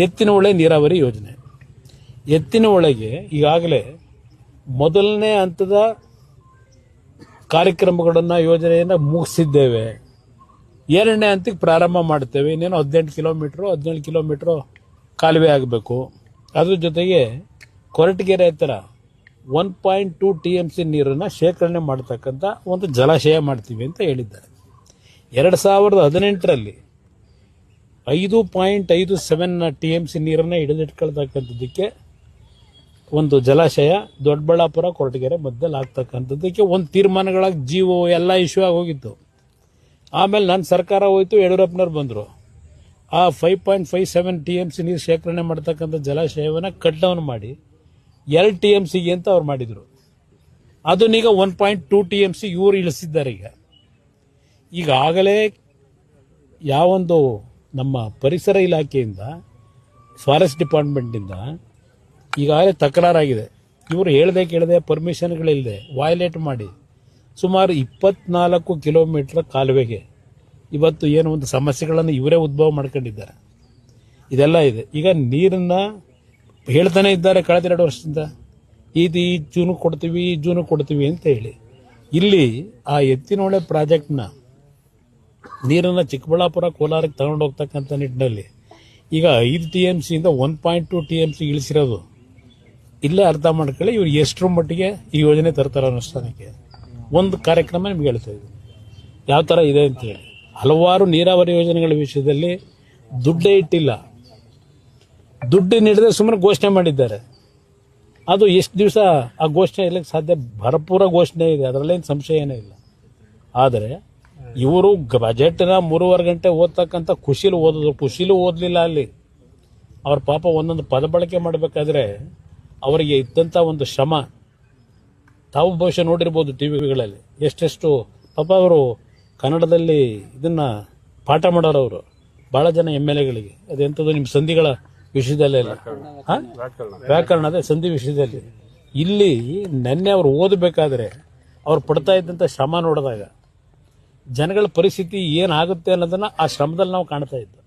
ಎತ್ತಿನಹೊಳೆ ನೀರಾವರಿ ಯೋಜನೆ. ಎತ್ತಿನಹೊಳೆಗೆ ಈಗಾಗಲೇ ಮೊದಲನೇ ಹಂತದ ಕಾರ್ಯಕ್ರಮಗಳನ್ನು ಯೋಜನೆಯನ್ನು ಮುಗಿಸಿದ್ದೇವೆ. ಎರಡನೇ ಹಂತಕ್ಕೆ ಪ್ರಾರಂಭ ಮಾಡ್ತೇವೆ. ಇನ್ನೇನು 17 ಕಿಲೋಮೀಟ್ರು ಕಾಲುವೆ ಆಗಬೇಕು. ಅದ್ರ ಜೊತೆಗೆ ಕೊರಟಗೆರೆ ಹತ್ತಿರ 1.2 TMC ನೀರನ್ನು ಶೇಖರಣೆ ಮಾಡತಕ್ಕಂಥ ಒಂದು ಜಲಾಶಯ ಮಾಡ್ತೀವಿ ಅಂತ ಹೇಳಿದ್ದಾರೆ. 2018ರಲ್ಲಿ 5.57 TMC ನೀರನ್ನು ಹಿಡಿದಿಟ್ಕೊಳ್ತಕ್ಕಂಥದ್ದಕ್ಕೆ ಒಂದು ಜಲಾಶಯ ದೊಡ್ಡಬಳ್ಳಾಪುರ ಕೊರಟಗೆರೆ ಮಧ್ಯದಲ್ಲಿ ಆಗ್ತಕ್ಕಂಥದ್ದಕ್ಕೆ ಒಂದು ತೀರ್ಮಾನಗಳಾಗಿ ಜೀವೋ ಎಲ್ಲ ಇಶ್ಯೂ ಆಗೋಗಿತ್ತು. ಆಮೇಲೆ ನನ್ನ ಸರ್ಕಾರ ಹೋಯ್ತು, ಯಡಿಯೂರಪ್ಪನವ್ರು ಬಂದರು. ಆ 5.57 TMC ನೀರು ಶೇಖರಣೆ ಮಾಡ್ತಕ್ಕಂಥ ಜಲಾಶಯವನ್ನು ಕಟ್ ಡೌನ್ ಮಾಡಿ 2 TMCಗೆ ಅಂತ ಅವ್ರು ಮಾಡಿದರು. ಅದನ್ನೀಗ 1.2 TMC ಇವರು ಇಳಿಸಿದ್ದಾರೆ. ಈಗಾಗಲೇ ಯಾವೊಂದು ನಮ್ಮ ಪರಿಸರ ಇಲಾಖೆಯಿಂದ, ಫಾರೆಸ್ಟ್ ಡಿಪಾರ್ಟ್ಮೆಂಟಿಂದ ಈಗಾಗಲೇ ತಕರಾರಾಗಿದೆ. ಇವರು ಹೇಳ್ದೆ ಕೇಳದೆ ಪರ್ಮಿಷನ್ಗಳಿಲ್ಲದೆ ವಯಲೇಟ್ ಮಾಡಿ ಸುಮಾರು 24 ಕಿಲೋಮೀಟರ್ ಕಾಲುವೆಗೆ ಇವತ್ತು ಏನು ಒಂದು ಸಮಸ್ಯೆಗಳನ್ನು ಇವರೇ ಉದ್ಭವ ಮಾಡ್ಕೊಂಡಿದ್ದಾರೆ. ಇದೆಲ್ಲ ಇದೆ. ಈಗ ನೀರನ್ನ ಹೇಳ್ತಾನೆ ಇದ್ದಾರೆ ಕಳೆದ 2 ವರ್ಷದಿಂದ, ಈ ಜೂನು ಕೊಡ್ತೀವಿ ಅಂತ ಹೇಳಿ. ಇಲ್ಲಿ ಆ ಎತ್ತಿನಹೊಳೆ ಪ್ರಾಜೆಕ್ಟ್ನ ನೀರನ್ನು ಚಿಕ್ಕಬಳ್ಳಾಪುರ ಕೋಲಾರಕ್ಕೆ ತಗೊಂಡು ಹೋಗ್ತಕ್ಕಂಥ ನಿಟ್ಟಿನಲ್ಲಿ ಈಗ 5 TMCಯಿಂದ 1.2 TMC ಇಳಿಸಿರೋದು. ಇಲ್ಲೇ ಅರ್ಥ ಮಾಡ್ಕೊಳ್ಳಿ ಇವ್ರು ಎಷ್ಟರ ಮಟ್ಟಿಗೆ ಈ ಯೋಜನೆ ತರ್ತಾರೆ ಅನುಷ್ಠಾನಕ್ಕೆ. ಒಂದು ಕಾರ್ಯಕ್ರಮ ನಿಮ್ಗೆ ಹೇಳ್ತಾ ಇದ್ದೀನಿ ಯಾವ ಥರ ಇದೆ ಅಂತ ಹೇಳಿ. ಹಲವಾರು ನೀರಾವರಿ ಯೋಜನೆಗಳ ವಿಷಯದಲ್ಲಿ ದುಡ್ಡೇ ಇಟ್ಟಿಲ್ಲ. ದುಡ್ಡು ನೀಡದೆ ಸುಮ್ಮನೆ ಘೋಷಣೆ ಮಾಡಿದ್ದಾರೆ. ಅದು ಎಷ್ಟು ದಿವಸ ಆ ಘೋಷಣೆ ಇರಲಿಕ್ಕೆ ಸಾಧ್ಯ? ಭರಪೂರ ಘೋಷಣೆ ಇದೆ, ಅದರಲ್ಲೇನು ಸಂಶಯ ಏನೂ ಇಲ್ಲ. ಆದರೆ ಇವರು ಬಜೆಟ್ನ 3.5 ಗಂಟೆ ಓದ್ತಕ್ಕಂಥ ಖುಷಿಲೂ ಓದಲಿಲ್ಲ. ಅಲ್ಲಿ ಅವ್ರ ಪಾಪ ಒಂದೊಂದು ಪದ ಬಳಕೆ ಮಾಡಬೇಕಾದ್ರೆ ಅವರಿಗೆ ಇದ್ದಂಥ ಒಂದು ಶ್ರಮ ತಾವು ಬಹುಶಃ ನೋಡಿರ್ಬೋದು ಟಿವಿಗಳಲ್ಲಿ. ಎಷ್ಟೆಷ್ಟು ಪಾಪ ಅವರು ಕನ್ನಡದಲ್ಲಿ ಇದನ್ನ ಪಾಠ ಮಾಡೋರವರು ಭಾಳ ಜನ MLAಗಳಿಗೆ. ಅದೆಂಥದ್ದು ನಿಮ್ಮ ಸಂಧಿಗಳ ವಿಷಯದಲ್ಲೆಲ್ಲ ವ್ಯಾಕರಣ, ಅದೇ ಸಂಧಿ ವಿಷಯದಲ್ಲಿ. ಇಲ್ಲಿ ನೆನ್ನೆ ಅವ್ರು ಓದಬೇಕಾದ್ರೆ ಅವ್ರು ಪಡ್ತಾ ಇದ್ದಂಥ ಶ್ರಮ ನೋಡಿದಾಗ ಜನಗಳ ಪರಿಸ್ಥಿತಿ ಏನಾಗುತ್ತೆ ಅನ್ನೋದನ್ನ ಆ ಶ್ರಮದಲ್ಲಿ ನಾವು ಕಾಣ್ತಾ ಇದ್ವಿ.